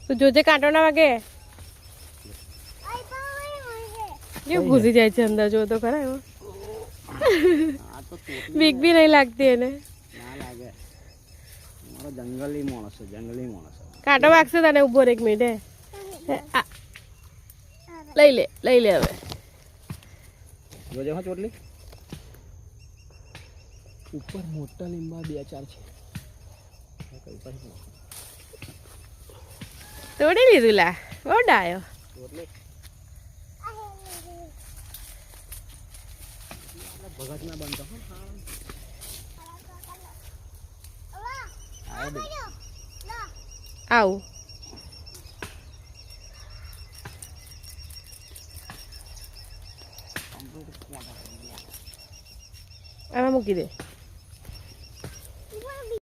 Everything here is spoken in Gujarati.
તું જોજે કાંટો ના વાગે કેવું ઘૂસી જાય છે અંદર જો તો ખરા એમાં બીક બી નહીં લાગતી એને જંગલી માણસ જંગલી માણસ કાંટો વાગશે તને ઉભો એક મિનિટ લઈ લે હવે જોજે હા ચોટલી ઉપર મોટા લીંબા 2-4 છે તોડી લીધું લા બહુ ડાયો ભગત ના બનતો આવું આમાં મૂકી દે